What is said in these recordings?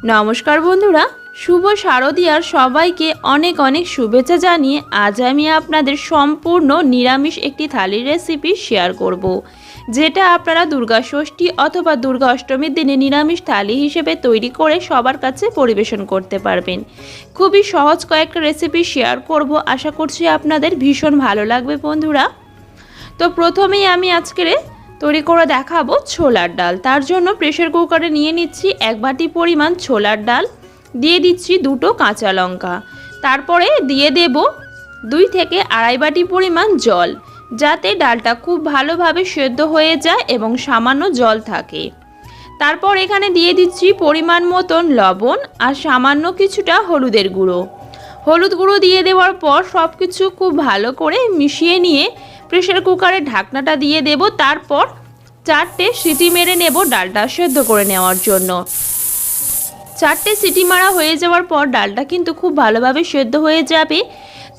নমস্কার বন্ধুরা, শুভ শারদীয়ার সবাইকে অনেক অনেক শুভেচ্ছা জানিয়ে আজ আমি আপনাদের সম্পূর্ণ নিরামিষ একটি থালির রেসিপি শেয়ার করব, যেটা আপনারা দুর্গা ষষ্ঠী অথবা দুর্গা অষ্টমীর দিনে নিরামিষ থালি হিসেবে তৈরি করে সবার কাছে পরিবেশন করতে পারবেন। খুবই সহজ কয়েকটা রেসিপি শেয়ার করব, আশা করছি আপনাদের ভীষণ ভালো লাগবে বন্ধুরা। তো প্রথমেই আমি আজকের তৈরি করে দেখাবো ছোলার ডাল। তার জন্য প্রেসার কুকারে নিয়ে নিচ্ছি 1 বাটি পরিমাণ ছোলার ডাল, দিয়ে দিচ্ছি 2টো কাঁচা লঙ্কা, তারপরে দিয়ে দেব 2 থেকে আড়াই বাটি পরিমাণ জল, যাতে ডালটা খুব ভালোভাবে সেদ্ধ হয়ে যায় এবং সামান্য জল থাকে। তারপর এখানে দিয়ে দিচ্ছি পরিমাণ মতন লবণ আর সামান্য কিছুটা হলুদের গুঁড়ো। হলুদ গুঁড়ো দিয়ে দেওয়ার পর সব কিছু খুব ভালো করে মিশিয়ে নিয়ে প্রেসার কুকারের ঢাকনাটা দিয়ে দেব। তারপর 4টে সিটি মেরে নেব ডালটা সেদ্ধ করে নেওয়ার জন্য। 4টে সিটি মারা হয়ে যাওয়ার পর ডালটা কিন্তু খুব ভালোভাবে সেদ্ধ হয়ে যাবে।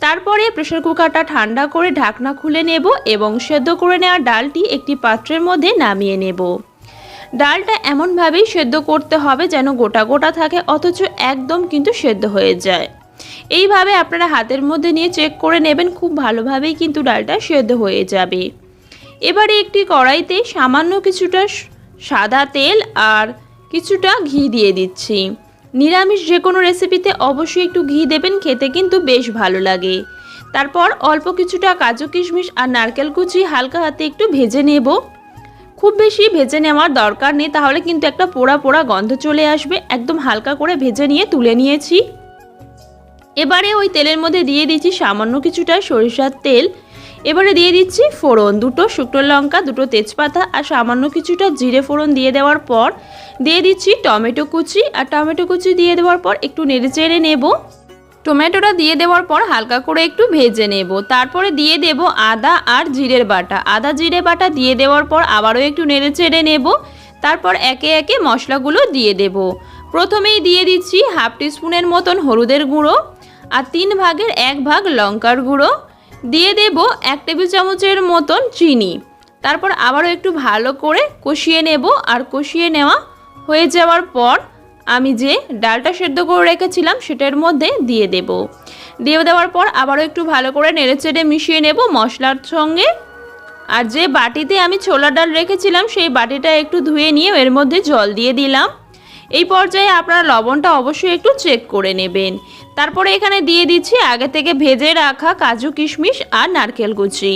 তারপরে প্রেসার কুকারটা ঠান্ডা করে ঢাকনা খুলে নেব এবং সেদ্ধ করে নেওয়া ডালটি একটি পাত্রের মধ্যে নামিয়ে নেব। ডালটা এমনভাবেই সেদ্ধ করতে হবে যেন গোটা গোটা থাকে, অথচ একদম কিন্তু সেদ্ধ হয়ে যায়। এইভাবে আপনারা হাতের মধ্যে নিয়ে চেক করে নেবেন, খুব ভালোভাবেই কিন্তু ডালটা সেদ্ধ হয়ে যাবে। এবারে একটি কড়াইতে সামান্য কিছুটা সাদা তেল আর কিছুটা ঘি দিয়ে দিচ্ছি। নিরামিষ যে কোনো রেসিপিতে অবশ্যই একটু ঘি দেবেন, খেতে কিন্তু বেশ ভালো লাগে। তারপর অল্প কিছুটা কাজু কিশমিশ আর নারকেল কুচি হালকা হাতে একটু ভেজে নেব। খুব বেশি ভেজে নেওয়ার দরকার নেই, তাহলে কিন্তু একটা পোড়া পোড়া গন্ধ চলে আসবে। একদম হালকা করে ভেজে নিয়ে তুলে নিয়েছি। এবারে ওই তেলের মধ্যে দিয়ে দিচ্ছি সামান্য কিছুটা সরিষার তেল। এবারে দিয়ে দিচ্ছি ফোড়ন, 2টো শুকনো লঙ্কা, 2টো তেজপাতা আর সামান্য কিছুটা জিরে ফোড়ন দিয়ে দেওয়ার পর দিয়ে দিচ্ছি টমেটো কুচি, আর টমেটো কুচি দিয়ে দেওয়ার পর একটু নেড়ে চেড়ে নেব। টমেটোটা দিয়ে দেওয়ার পর হালকা করে একটু ভেজে নেব। তারপরে দিয়ে দেব আদা আর জিরের বাটা। আদা জিরে বাটা দিয়ে দেওয়ার পর আবারও একটু নেড়ে চেড়ে নেব। তারপর একে একে মশলাগুলো দিয়ে দেব। প্রথমেই দিয়ে দিচ্ছি হাফ টিস্পুনের মতন হলুদের গুঁড়ো আর 3 ভাগের 1 ভাগ লঙ্কার গুঁড়ো, দিয়ে দেব 1 টেবিল চামচের মতন চিনি। তারপর আবারও একটু ভালো করে কষিয়ে নেব। আর কষিয়ে নেওয়া হয়ে যাওয়ার পর আমি যে ডালটা সেদ্ধ করে রেখেছিলাম সেটার মধ্যে দিয়ে দেব। দিয়ে দেওয়ার পর আবারও একটু ভালো করে নেড়েচেড়ে মিশিয়ে নেব মশলার সঙ্গে। আর যে বাটিতে আমি ছোলার ডাল রেখেছিলাম সেই বাটিটা একটু ধুয়ে নিয়ে এর মধ্যে জল দিয়ে দিলাম। এই পর্যায়ে আপনারা লবণটা অবশ্যই একটু চেক করে নেবেন। তারপরে এখানে দিয়ে দিচ্ছি আগে থেকে ভেজে রাখা কাজু কিশমিশ আর নারকেল কুচি।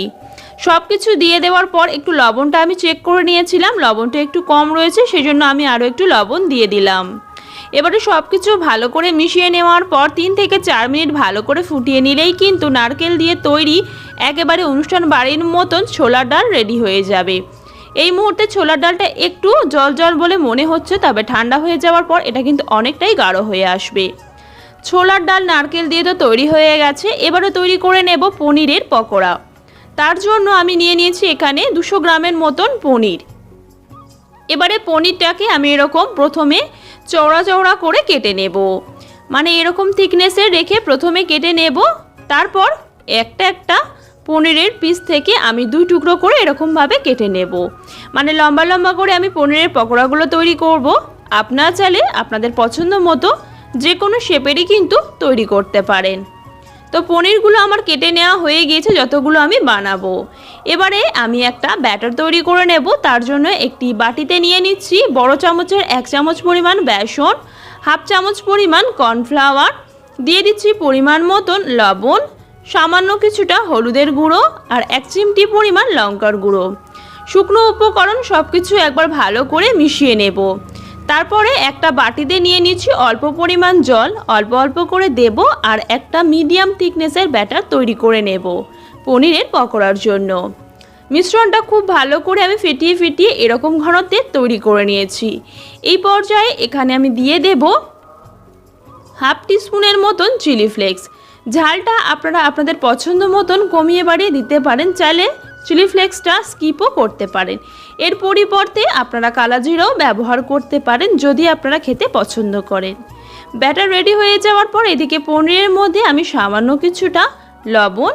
সব কিছু দিয়ে দেওয়ার পর একটু লবণটা আমি চেক করে নিয়েছিলাম, লবণটা একটু কম রয়েছে, সেজন্য আমি আরও একটু লবণ দিয়ে দিলাম। এবারে সব কিছু ভালো করে মিশিয়ে নেওয়ার পর 3 থেকে 4 মিনিট ভালো করে ফুটিয়ে নিলেই কিন্তু নারকেল দিয়ে তৈরি একেবারে অনুষ্ঠান বাড়ির মতন ছোলার ডাল রেডি হয়ে যাবে। এই মুহূর্তে ছোলার ডালটা একটু জল জল বলে মনে হচ্ছে, তবে ঠান্ডা হয়ে যাওয়ার পর এটা কিন্তু অনেকটাই গাঢ় হয়ে আসবে। ছোলার ডাল নারকেল দিয়ে তো তৈরি হয়ে গেছে। এবারে তৈরি করে নেব পনিরের পকোড়া। তার জন্য আমি নিয়ে নিয়েছি এখানে 200 গ্রামের মতন পনির। এবারে পনিরটাকে আমি এরকম প্রথমে চওড়া চওড়া করে কেটে নেব, মানে এরকম থিকনেসে রেখে প্রথমে কেটে নেব। তারপর একটা একটা পনিরের পিস থেকে আমি 2 টুকরো করে এরকমভাবে কেটে নেব, মানে লম্বা লম্বা করে আমি পনিরের পকোড়াগুলো তৈরি করব। আপনারা চাইলে আপনাদের পছন্দ মতো যে কোনো শেপেরই কিন্তু তৈরি করতে পারেন। তো পনিরগুলো আমার কেটে নেওয়া হয়ে গিয়েছে, যতগুলো আমি বানাবো। এবারে আমি একটা ব্যাটার তৈরি করে নেব। তার জন্য একটি বাটিতে নিয়ে নিচ্ছি বড় চামচের 1 চামচ পরিমাণ বেসন, হাফ চামচ পরিমাণ কর্নফ্লাওয়ার, দিয়ে দিচ্ছি পরিমাণ মতন লবণ, সামান্য কিছুটা হলুদের গুঁড়ো আর 1 চিমটি পরিমাণ লঙ্কার গুঁড়ো। শুকনো উপকরণ সব কিছু একবার ভালো করে মিশিয়ে নেব। তারপরে একটা বাটিতে নিয়ে নিচ্ছি অল্প পরিমাণ জল, অল্প অল্প করে দেব আর একটা মিডিয়াম থিকনেসের ব্যাটার তৈরি করে নেব পনিরের পকোড়ার জন্য। মিশ্রণটা খুব ভালো করে আমি ফেটিয়ে ফেটিয়ে এরকম ঘনত্বে তৈরি করে নিয়েছি। এই পর্যায়ে এখানে আমি দিয়ে দেব হাফ টিস্পুনের মতন চিলি ফ্লেক্স। ঝালটা আপনারা আপনাদের পছন্দ মতন কমিয়ে বাড়িয়ে দিতে পারেন, চাইলে চিলি ফ্লেক্সটা স্কিপও করতে পারেন। এর পরিবর্তে আপনারা কালা জিরাও ব্যবহার করতে পারেন যদি আপনারা খেতে পছন্দ করেন। ব্যাটার রেডি হয়ে যাওয়ার পর এদিকে পনিরের মধ্যে আমি সামান্য কিছুটা লবণ,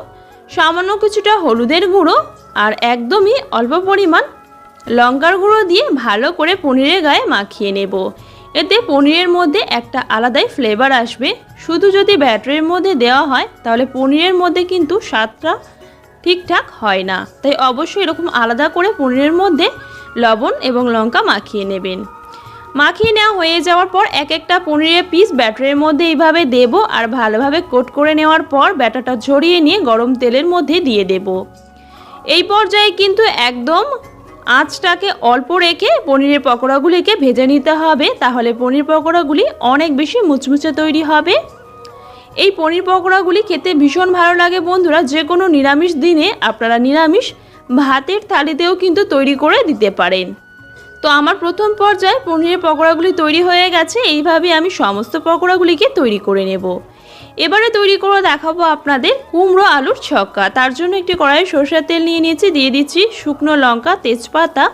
সামান্য কিছুটা হলুদের গুঁড়ো আর একদমই অল্প পরিমাণ লঙ্কার গুঁড়ো দিয়ে ভালো করে পনিরের গায়ে মাখিয়ে নেব। এতে পনিরের মধ্যে একটা আলাদাই ফ্লেভার আসবে। শুধু যদি ব্যাটারের মধ্যে দেওয়া হয় তাহলে পনিরের মধ্যে কিন্তু স্বাদটা ঠিকঠাক হয় না, তাই অবশ্যই এরকম আলাদা করে পনিরের মধ্যে লবণ এবং লঙ্কা মাখিয়ে নেবেন। মাখিয়ে নেওয়া হয়ে যাওয়ার পর এক একটা পনিরের পিস ব্যাটারের মধ্যে এইভাবে দেব আর ভালোভাবে কোট করে নেওয়ার পর ব্যাটারটা ঝরিয়ে নিয়ে গরম তেলের মধ্যে দিয়ে দেব। এই পর্যায়ে কিন্তু একদম আঁচটাকে অল্প রেখে পনিরের পকোড়াগুলিকে ভেজে নিতে হবে, তাহলে পনির পকোড়াগুলি অনেক বেশি মুচমুচে তৈরি হবে। এই পনির পকোড়াগুলি খেতে ভীষণ ভালো লাগে বন্ধুরা। যে কোনো নিরামিষ দিনে আপনারা নিরামিষ ভাতের থালিতেও কিন্তু তৈরি করে দিতে পারেন। তো আমার প্রথম পর্যায়ে পনিরের পকোড়াগুলি তৈরি হয়ে গেছে। এইভাবে আমি সমস্ত পকোড়াগুলিকে তৈরি করে নেব। এবারে তৈরি করে দেখাবো আপনাদের কুমড়ো আলুর ছক্কা। তার জন্য একটি কড়াইয়ে সরষের তেল নিয়ে নিয়েছি, দিয়ে দিচ্ছি শুকনো লঙ্কা, তেজপাতা,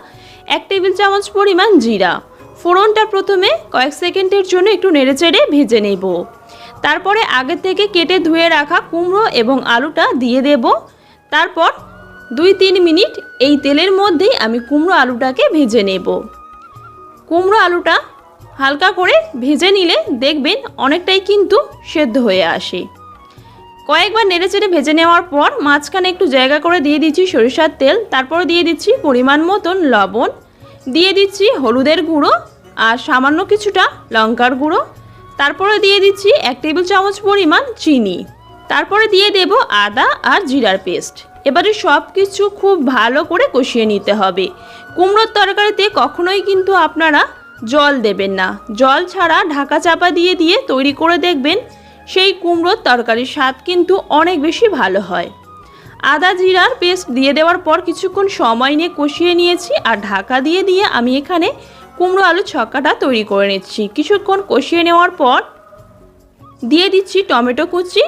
1 টেবিল চামচ পরিমাণ জিরা। ফোড়নটা প্রথমে কয়েক সেকেন্ডের জন্য একটু নেড়েচেড়ে ভেজে নেব। তারপরে আগে থেকে কেটে ধুয়ে রাখা কুমড়ো এবং আলুটা দিয়ে দেব। তারপর 2-3 মিনিট এই তেলের মধ্যেই আমি কুমড়ো আলুটাকে ভেজে নেব। কুমড়ো আলুটা হালকা করে ভেজে নিলে দেখবেন অনেকটাই কিন্তু সেদ্ধ হয়ে আসে। কয়েকবার নেড়েচেড়ে ভেজে নেওয়ার পর মাঝখানে একটু জায়গা করে দিয়ে দিচ্ছি সরিষার তেল। তারপর দিয়ে দিচ্ছি পরিমাণ মতন লবণ, দিয়ে দিচ্ছি হলুদের গুঁড়ো আর সামান্য কিছুটা লঙ্কার গুঁড়ো। তারপরে দিয়ে দিচ্ছি 1 টেবিল চামচ পরিমাণ চিনি। তারপরে দিয়ে দেব আদা আর জিরার পেস্ট। এবারে সব কিছু খুব ভালো করে কষিয়ে নিতে হবে। কুমড়োর তরকারিতে কখনোই কিন্তু আপনারা জল দেবেন না। জল ছাড়া ঢাকা চাপা দিয়ে দিয়ে তৈরি করে দেখবেন সেই কুমড়োর তরকারির স্বাদ কিন্তু অনেক বেশি ভালো হয়। আদা জিরার পেস্ট দিয়ে দেওয়ার পর কিছুক্ষণ সময় নিয়ে কষিয়ে নিয়েছি আর ঢাকা দিয়ে দিয়ে আমি এখানে কুমড়ো আলু ছক্কাটা তৈরি করে নিচ্ছি। কিছুক্ষণ কষিয়ে নেওয়ার পর দিয়ে দিচ্ছি টমেটো কুচি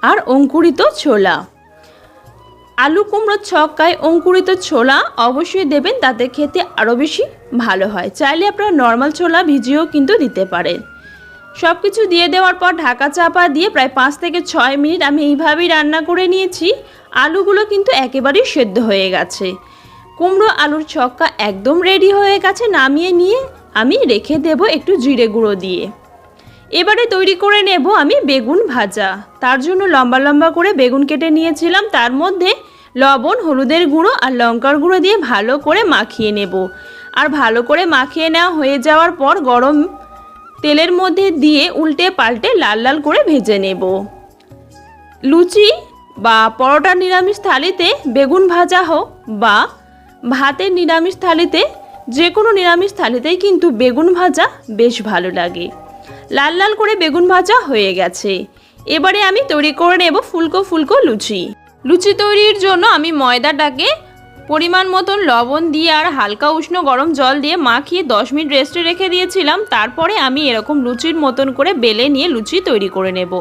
আর অঙ্কুরিত ছোলা। আলু কুমড়োর ছক্কায় অঙ্কুরিত ছোলা অবশ্যই দেবেন, তাতে খেতে আরও বেশি ভালো হয়। চাইলে আপনারা নর্মাল ছোলা ভিজিয়েও কিন্তু দিতে পারেন। সব কিছু দিয়ে দেওয়ার পর ঢাকা চাপা দিয়ে প্রায় 5 থেকে 6 মিনিট আমি এইভাবেই রান্না করে নিয়েছি। আলুগুলো কিন্তু একেবারেই সেদ্ধ হয়ে গেছে। কুমড়ো আলুর ছক্কা একদম রেডি হয়ে গেছে। নামিয়ে নিয়ে আমি রেখে দেব একটু জিরে গুঁড়ো দিয়ে। এবারে তৈরি করে নেব আমি বেগুন ভাজা। তার জন্য লম্বা লম্বা করে বেগুন কেটে নিয়েছিলাম, তার মধ্যে লবণ, হলুদের গুঁড়ো আর লঙ্কার গুঁড়ো দিয়ে ভালো করে মাখিয়ে নেব। আর ভালো করে মাখিয়ে নেওয়া হয়ে যাওয়ার পর গরম তেলের মধ্যে দিয়ে উল্টে পাল্টে লাল লাল করে ভেজে নেব। লুচি বা পরোটার নিরামিষ থালিতে বেগুন ভাজা হোক বা ভাতের নিরামিষ থালিতে, যে কোনো নিরামিষ থালিতেই কিন্তু বেগুন ভাজা বেশ ভালো লাগে। লাল লাল করে বেগুন ভাজা হয়ে গেছে। এবারে আমি তৈরি করে নেব ফুলকো ফুলকো লুচি। লুচি তৈরির জন্য আমি ময়দাটাকে পরিমাণ মতন লবণ দিয়ে আর হালকা উষ্ণ গরম জল দিয়ে মাখিয়ে 10 মিনিট রেস্টে রেখে দিয়েছিলাম। তারপরে আমি এরকম লুচির মতন করে বেলে নিয়ে লুচি তৈরি করে নেব।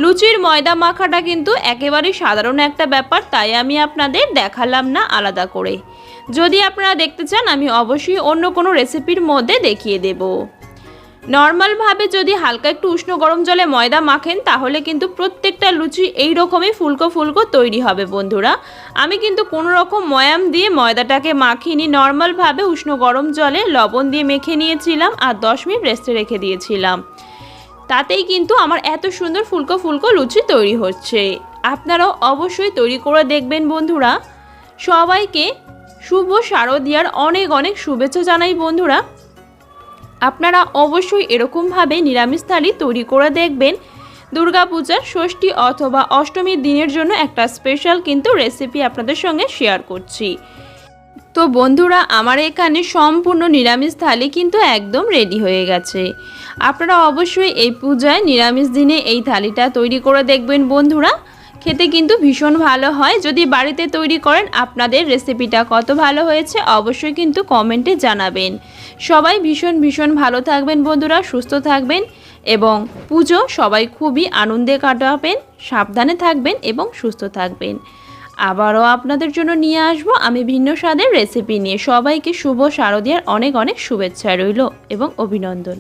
লুচির ময়দা মাখাটা কিন্তু একেবারেই সাধারণ একটা ব্যাপার, তাই আমি আপনাদের দেখালাম না আলাদা করে। যদি আপনারা দেখতে চান আমি অবশ্যই অন্য কোনো রেসিপির মধ্যে দেখিয়ে দেব। নর্মালভাবে যদি হালকা একটু উষ্ণ গরম জলে ময়দা মাখেন তাহলে কিন্তু প্রত্যেকটা লুচি এই রকমই ফুলকো ফুলকো তৈরি হবে বন্ধুরা। আমি কিন্তু কোনো রকম ময়াম দিয়ে ময়দাটাকে মাখিনি, নর্মালভাবে উষ্ণ গরম জলে লবণ দিয়ে মেখে নিয়েছিলাম আর 10 মিনিট রেস্টে রেখে দিয়েছিলাম। তাতেই কিন্তু আমার এত সুন্দর ফুলকো ফুলকো লুচি তৈরি হচ্ছে। আপনারাও অবশ্যই তৈরি করে দেখবেন বন্ধুরা। সবাইকে শুভ শারদীয়ার অনেক অনেক শুভেচ্ছা জানাই বন্ধুরা। আপনারা অবশ্যই এরকমভাবে নিরামিষ থালি তৈরি করে দেখবেন। দুর্গাপূজার ষষ্ঠী অথবা অষ্টমীর দিনের জন্য একটা স্পেশাল কিন্তু রেসিপি আপনাদের সঙ্গে শেয়ার করছি। তো বন্ধুরা আমার এখানে সম্পূর্ণ নিরামিষ থালি কিন্তু একদম রেডি হয়ে গেছে। আপনারা অবশ্যই এই পূজায় নিরামিষ দিনে এই থালিটা তৈরি করে দেখবেন বন্ধুরা। খেতে কিন্তু ভীষণ ভালো হয়। যদি বাড়িতে তৈরি করেন আপনাদের রেসিপিটা কত ভালো হয়েছে অবশ্যই কিন্তু কমেন্টে জানাবেন। সবাই ভীষণ ভালো থাকবেন বন্ধুরা, সুস্থ থাকবেন এবং পুজো সবাই খুবই আনন্দে কাটাবেন, সাবধানে থাকবেন এবং সুস্থ থাকবেন। আবারও আপনাদের জন্য নিয়ে আসবো আমি ভিন্ন স্বাদের রেসিপি নিয়ে। সবাইকে শুভ শারদীয়ার অনেক অনেক শুভেচ্ছা রইল এবং অভিনন্দন।